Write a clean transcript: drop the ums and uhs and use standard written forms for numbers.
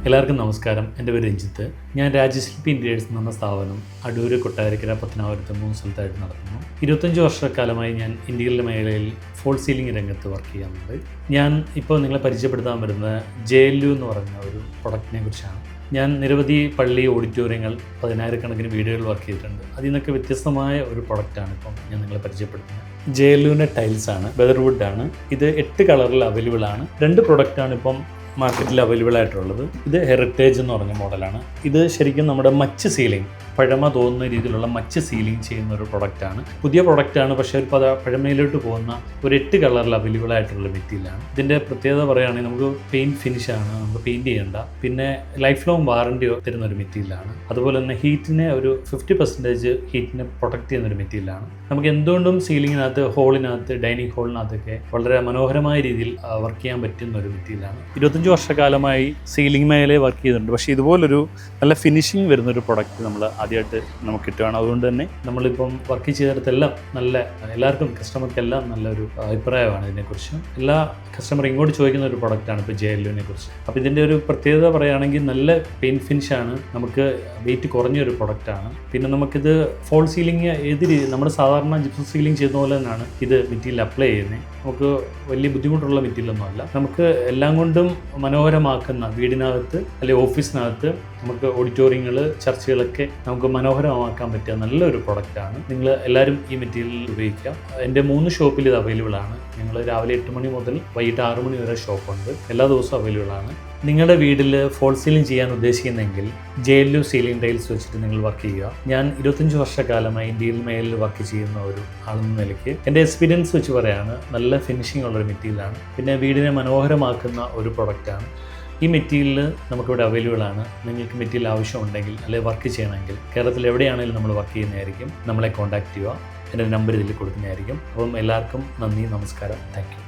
എല്ലാവർക്കും നമസ്കാരം. എൻ്റെ പേര് രഞ്ജിത്ത്. ഞാൻ രാജശില്പി ഇൻറ്റീരിയേഴ്സ് എന്ന സ്ഥാപനം അടൂർ, കൊട്ടാരക്കര, പത്തനാപുരത്ത് 3 സ്ഥലത്തായിട്ട് നടത്തുന്നു. 25 വർഷക്കാലമായി ഞാൻ ഇന്റീരിയർ മേഖലയിൽ ഫോൾ സീലിംഗ് രംഗത്ത് വർക്ക് ചെയ്യുന്നുണ്ട്. ഞാൻ ഇപ്പോൾ നിങ്ങളെ പരിചയപ്പെടുത്താൻ വരുന്നത് JLU എന്ന് പറയുന്ന ഒരു പ്രൊഡക്റ്റിനെ കുറിച്ചാണ്. ഞാൻ നിരവധി പള്ളി, ഓഡിറ്റോറിയങ്ങൾ, 10,000-കണക്കിന് വീടുകളിൽ വർക്ക് ചെയ്തിട്ടുണ്ട്. അതിൽ നിന്നൊക്കെ വ്യത്യസ്തമായ ഒരു പ്രൊഡക്റ്റാണ് ഇപ്പം ഞാൻ നിങ്ങളെ പരിചയപ്പെടുത്തുന്നത്. JLUവിൻ്റെ ടൈൽസാണ്, വെതർവുഡാണ്. ഇത് 8 കളറിൽ അവൈലബിൾ ആണ്. 2 പ്രൊഡക്റ്റാണ് ഇപ്പം മാർക്കറ്റിൽ അവൈലബിൾ ആയിട്ടുള്ളത്. ഇത് ഹെറിറ്റേജ് എന്ന് പറഞ്ഞ മോഡലാണ്. ഇത് ശരിക്കും നമ്മുടെ മച്ച് സീലിംഗ്, പഴമ തോന്നുന്ന രീതിയിലുള്ള മച്ച് സീലിംഗ് ചെയ്യുന്ന ഒരു പ്രൊഡക്റ്റാണ്. പുതിയ പ്രൊഡക്റ്റാണ്, പക്ഷേ ഒരു പഴമയിലോട്ട് പോകുന്ന ഒരു 8 കളറിൽ അവൈലബിൾ ആയിട്ടുള്ള മെറ്റീരിയലാണ്. ഇതിൻ്റെ പ്രത്യേകത പറയുകയാണെങ്കിൽ നമുക്ക് പെയിൻറ്റ് ഫിനിഷാണ്, നമുക്ക് പെയിൻറ്റ് ചെയ്യേണ്ട. പിന്നെ ലൈഫ് ലോങ് വാറണ്ടി തരുന്ന ഒരു മെറ്റീരിയലാണ്. അതുപോലെ തന്നെ ഹീറ്റിനെ ഒരു 50% ഹീറ്റിനെ പ്രൊട്ടക്ട് ചെയ്യുന്ന ഒരു മെറ്റീരിയലാണ്. നമുക്ക് എന്തുകൊണ്ടും സീലിങ്ങിനകത്ത്, ഹോളിനകത്ത്, ഡൈനിങ് ഹോളിനകത്തൊക്കെ വളരെ മനോഹരമായ രീതിയിൽ വർക്ക് ചെയ്യാൻ പറ്റുന്ന ഒരു മെറ്റീരിയലാണ്. 25 വർഷക്കാലമായി സീലിംഗ് മേഖലയിൽ വർക്ക് ചെയ്തിട്ടുണ്ട്. പക്ഷേ ഇതുപോലൊരു നല്ല ഫിനിഷിങ് വരുന്നൊരു പ്രൊഡക്റ്റ് നമ്മൾ ആദ്യമായിട്ട് നമുക്ക് കിട്ടുകയാണ്. അതുകൊണ്ട് തന്നെ നമ്മളിപ്പം വർക്ക് ചെയ്തിടത്തെല്ലാം എല്ലാവർക്കും, കസ്റ്റമർക്കെല്ലാം നല്ലൊരു അഭിപ്രായമാണ് ഇതിനെക്കുറിച്ച്. എല്ലാ കസ്റ്റമർ ഇങ്ങോട്ട് ചോദിക്കുന്ന ഒരു പ്രൊഡക്റ്റാണ് ഇപ്പോൾ JLUവിനെ കുറിച്ച്. അപ്പോൾ ഇതിൻ്റെ ഒരു പ്രത്യേകത പറയുകയാണെങ്കിൽ നല്ല പെയിൻറ്റ് ഫിനിഷാണ്, നമുക്ക് വെയിറ്റ് കുറഞ്ഞൊരു പ്രൊഡക്റ്റാണ്. പിന്നെ നമുക്കിത് ഫോൾ സീലിംഗ് നമ്മുടെ സാധാരണ ജിപ്സം സീലിംഗ് ചെയ്യുന്ന പോലെ തന്നെയാണ് ഇത് മെറ്റീരിയൽ അപ്ലൈ ചെയ്യുന്നത്. നമുക്ക് വലിയ ബുദ്ധിമുട്ടുള്ള മെറ്റീരിയലൊന്നുമല്ല. നമുക്ക് എല്ലാം കൊണ്ടും മനോഹരമാക്കുന്ന, വീടിനകത്ത് അല്ലെങ്കിൽ ഓഫീസിനകത്ത്, നമുക്ക് ഓഡിറ്റോറിയങ്ങൾ, ചർച്ചുകളൊക്കെ നമുക്ക് മനോഹരമാക്കാൻ പറ്റിയ നല്ലൊരു പ്രൊഡക്റ്റാണ്. നിങ്ങൾ എല്ലാവരും ഈ മെറ്റീരിയൽ ഉപയോഗിക്കാം. എൻ്റെ 3 ഷോപ്പിൽ ഇത് അവൈലബിൾ ആണ്. ഞങ്ങൾ രാവിലെ 8 മണി മുതൽ വൈകിട്ട് 6 മണി വരെ ഷോപ്പുണ്ട്. എല്ലാ ദിവസവും അവൈലബിൾ ആണ്. നിങ്ങളുടെ വീട്ടിൽ ഫോൾ സീലിംഗ് ചെയ്യാൻ ഉദ്ദേശിക്കുന്നെങ്കിൽ JLU സീലിംഗ് ടൈൽസ് വെച്ചിട്ട് നിങ്ങൾ വർക്ക് ചെയ്യുക. ഞാൻ 25 വർഷക്കാലമായി ഇന്ത്യയിൽ മേലിൽ വർക്ക് ചെയ്യുന്ന ഒരു ആളെന്ന നിലയ്ക്ക് എൻ്റെ എക്സ്പീരിയൻസ് വെച്ച് പറയാണ്, നല്ല ഫിനിഷിംഗ് ഉള്ളൊരു മെറ്റീരിയലാണ്. പിന്നെ വീടിനെ മനോഹരമാക്കുന്ന ഒരു പ്രൊഡക്റ്റാണ്. ഈ മെറ്റീരിയൽ നമുക്കിവിടെ അവൈലബിൾ ആണ്. നിങ്ങൾക്ക് മെറ്റീരിയൽ ആവശ്യമുണ്ടെങ്കിൽ അല്ലെങ്കിൽ വർക്ക് ചെയ്യണമെങ്കിൽ കേരളത്തിൽ എവിടെയാണെങ്കിലും നമ്മൾ വർക്ക് ചെയ്യുന്നതായിരിക്കും. നമ്മളെ കോൺടാക്റ്റ് ചെയ്യുക. എൻ്റെ നമ്പർ ഇതിൽ കൊടുക്കുന്നതായിരിക്കും. അപ്പം എല്ലാവർക്കും നന്ദി, നമസ്കാരം, താങ്ക് യു.